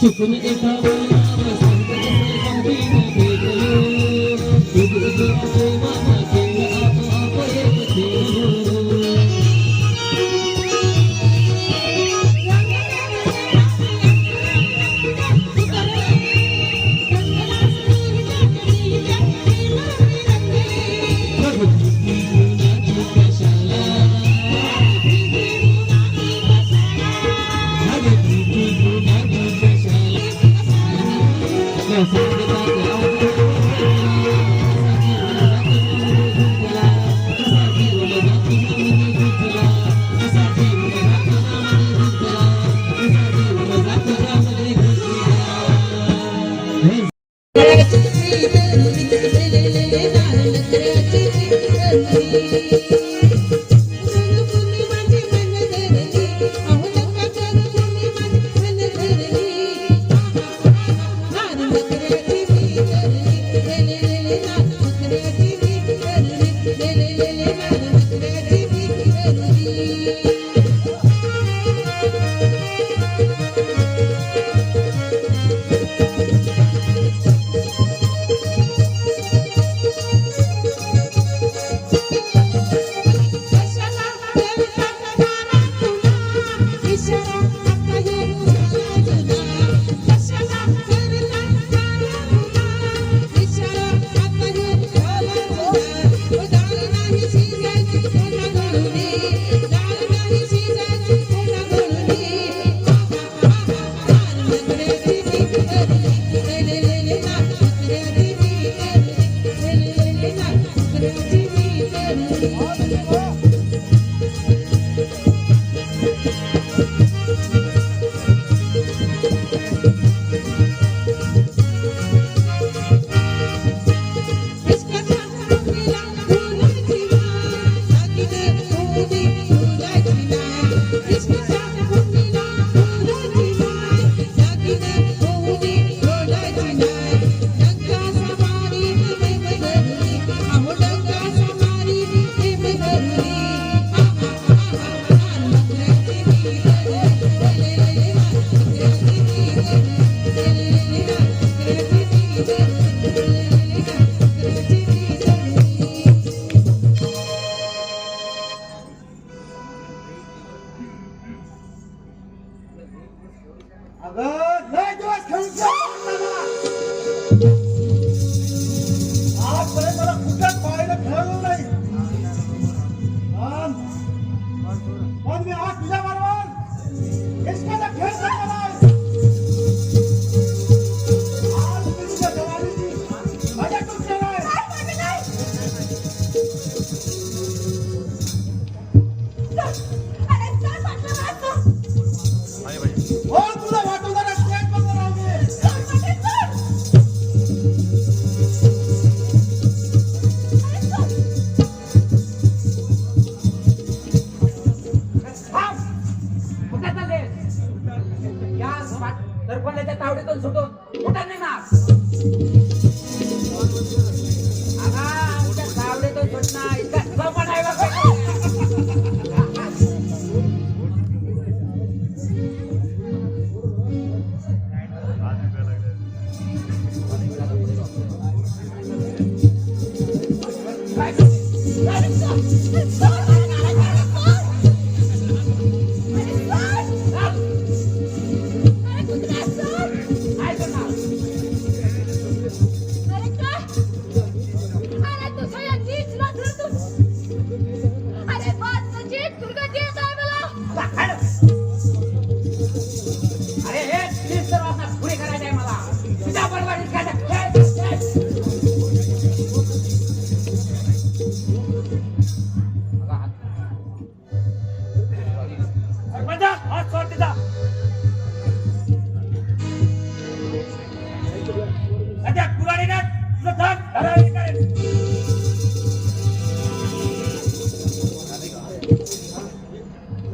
चुकून एका वळणावर संकट भेटलो तुझं मामा केलं आपोआप एक खेळ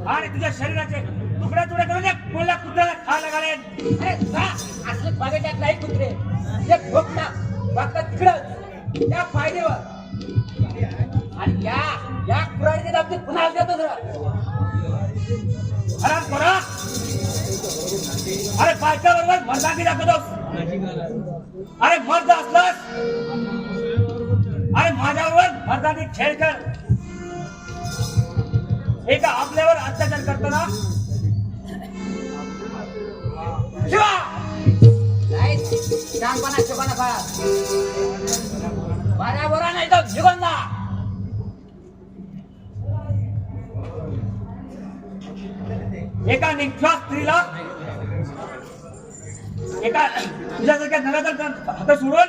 आणि तुझ्या शरीराचे तुकडे तुकडे करून कोल्हा कुत्र्याला खायला घालेन. अरे जा असले बघायच्यात नाही कुत्रे एक भोगता बाका तिकडं त्या फायदेवर आणि या कुराडीचे दाबते पुन्हा देतो जरा आराम करा. अरे बायकाबरोबर मर्दानी दाखवतोस. अरे मर्द असलास अरे माझ्यावर मर्दानी खेळ कर. एका आपल्यावर अत्याचार करताना शिवा नाही शानपणा शिकवणं का बराबर नाही तर निघून जा. एका निष्ठा स्त्रीला एका तुझ्यासारख्या नराधम हात सोडून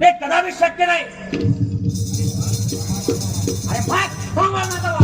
ते कदापि शक्य नाही. अरे पाय थांबवा ना बाबा.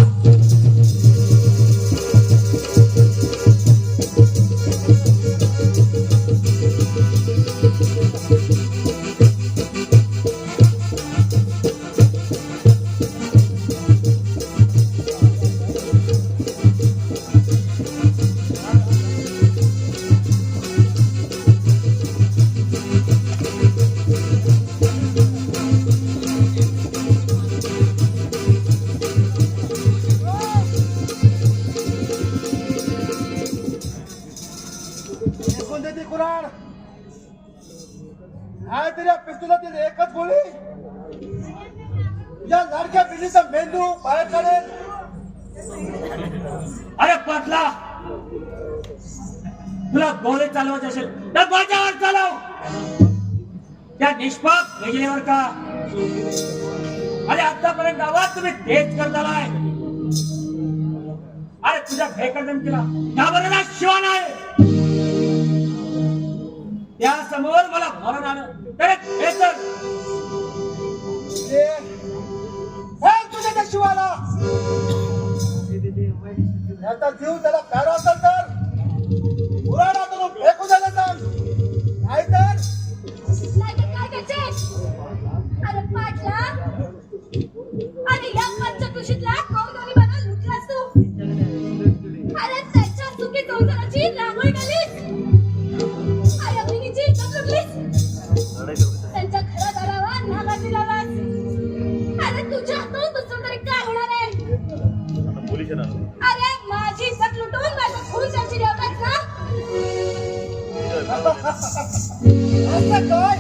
कोणती कुराड काय तरी पिस्तुलातील एकच गोळी या लाडक्या पिढीचा मेंदू बाहेर काढेल. अरे पाटला तुला गोळे चालवायचे असेल तर माझ्यावर चालव. त्या निष्पाप वेगळेवर का. अरे आतापर्यंत गावात तुम्ही तेच करत आलाय. अरे तुझ्या भेकर धमकीला घाबरला शिवा नाही. त्या समोर मला मरण आलं तर तुझ्या त्या शिवाला याचा जीव त्याला प्यारा असेल तर कुराडातून फेकून द्यायला सांग. नाहीतर काय करते? अरे पाटला अरे या पंचकृषीतला कौदोनी मला लुटलास तू. अरे त्याच्या सुखी संसाराची रांगोळी घालीस. अरे अग्नीची इज्जत लुटलीस. त्यांच्या घरात आलावा नागाची लावास. अरे तुझ्या हातून दुसरं तरी काय होणार आहे. अरे माझी इज्जत लुटून माझा खून त्यांची ठेवलास ना. असं काय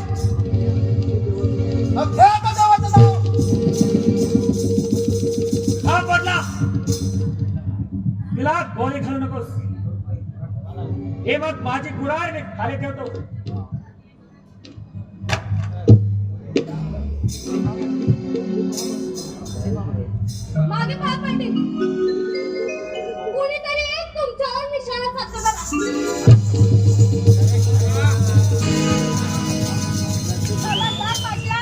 मग घे आता देवाचं नाव. हा पडला तिला गोळी घालू नकोस. हे मग माझी कुराड मी खाली ठेवतो. मागे पाय पाटील कुणीतरी तुमच्यावर निशाणा साधतो बघा. खबरदार पाटला.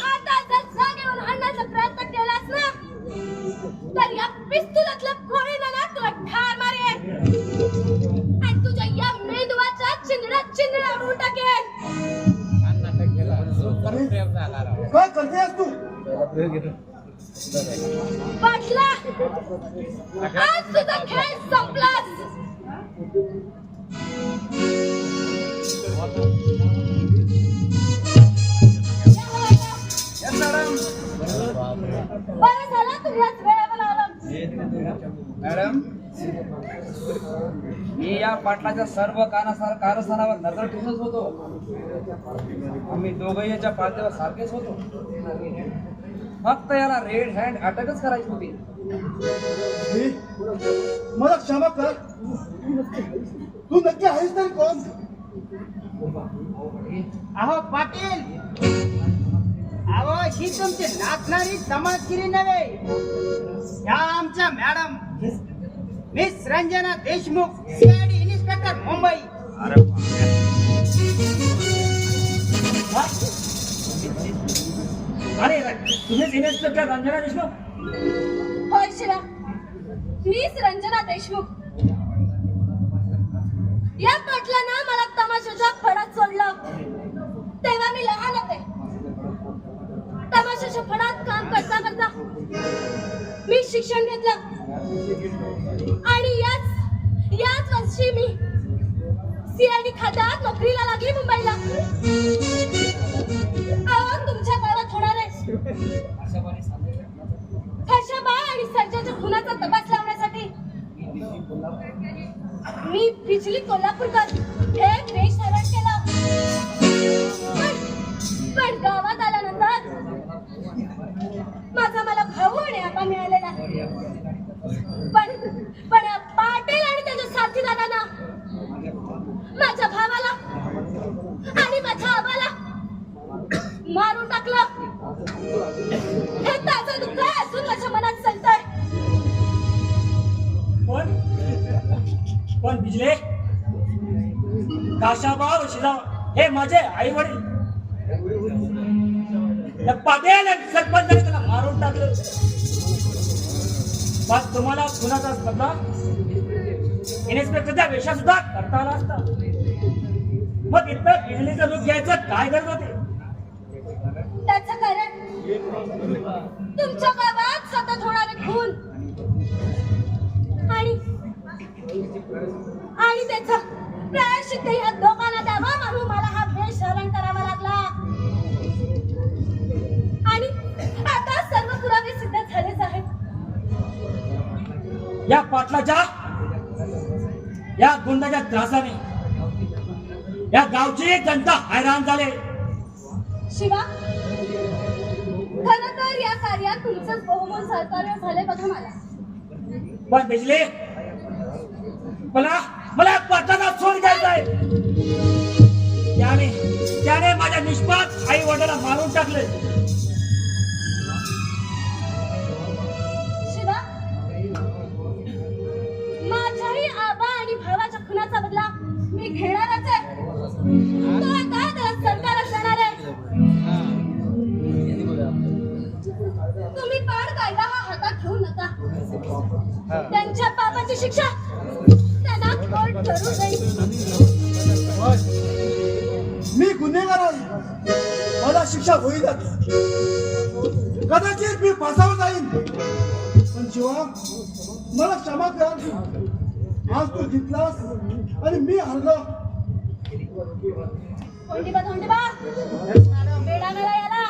आता जर जागेवर हाणण्याचा प्रयत्न केलास ना तर या पिस्तुलातल्या गोळीनं ना तुला ठार मारेन आणि तुझ्या या मेंदवाचा चिंधडा उडवून टाकेन. काय करतेस तू. पाटला आज तुझा खेळ संपलास. बरं झालं तुम्हीच वेळेवर आलात. मॅडम मी या पाटलाच्या सर्व कारस्थानावर नजर ठेवूनच होतो. आम्ही दोघंही याच्या पातळीवर सारखेच होतो. फक्त याला रेड हँड अटकच करायची होती. मला क्षमा कर. तू नक्की आहेस तरी कोण. अहो पाटील अहो ही तुमची नाचणारी समाजगिरी नव्हे. ह्या आमच्या madam miss Ranjana Deshmukh CID inspector Mumbai. अरे तुम्हीच इन्स्पेक्टर रंजना देशमुख. होय शिवा मीच रंजना देशमुख. या पाटलानं मला तमाशाच्या फडात सोडलं तेव्हा मी लहान होते. तमाशाच्या फडात काम करता करता मी शिक्षण घेतलं आणि याच वर्षी मी CID खात्यात नोकरीला लागली मुंबईला. अहो तुमच्या गावात होणार आहे खशाबा आणि सर्जाच्या खुनाचा तपास लावण्यासाठी मी बिजली कोल्हापूरकर हे बेशरण केलं. पण गावात आल्यानंतर माझा मला भाऊ आणि आबा मिळालेला. पण पाटील आणि त्याच्या साथीदारांना माझ्या भावाला आणि माझ्या आबाला मारून टाकलं. हे ताजं दुःख असून माझ्या मनात चालतंय. पण बिजले, काशाबा व शिराव हे माझे आई वडील. पाटील आणि सरपंचाने त्याला मारून टाकलं. मग तुम्हाला खुनाचा बदला इन्स्पेक्टरच्या वेशात सुद्धा करता आला असता. मग इथं बिजलीचं रूप घ्यायचं काय गरज होते? त्याचं कारण तुमच्या गावात सतत होणारे खून आणि त्याचा प्रायश्चित्त या दोघांना द्यावा म्हणून मला हा बेशरण करावा लागला. आणि आता सर्व पुरावे सिद्ध झालेच आहेत. या पाटलाच्या या गुंडाच्या त्रासाने या गावची जनता हैराण झाले. शिवा, खरं तर या कार्यात तुमचंच बहुमोल सहकार्य झाले बघा मला. पण बिजले, मला पाटलाचा सोड घ्यायचा आहे. त्याने माझ्या निष्पाप आई वडिलांना मारून टाकले. शिवा, माझ्याही आबा आणि भावाच्या खुनाचा बदला मी घेणारच आहे. तो आता त्याला सरकारच देणार आहे. तुम्ही पण कायदा हा हातात घेऊ नका. त्यांच्या पापाची शिक्षा त्यांना कोर्ट करू देईल. मी गुन्हेगार आहे, मला शिक्षा होईलच. कदाचित मी फासावर जाईन, पण शिवा मला क्षमा कर. आज तू जिंकलास आणि मी हरलो. धोंडीबा, वेडा मला याला.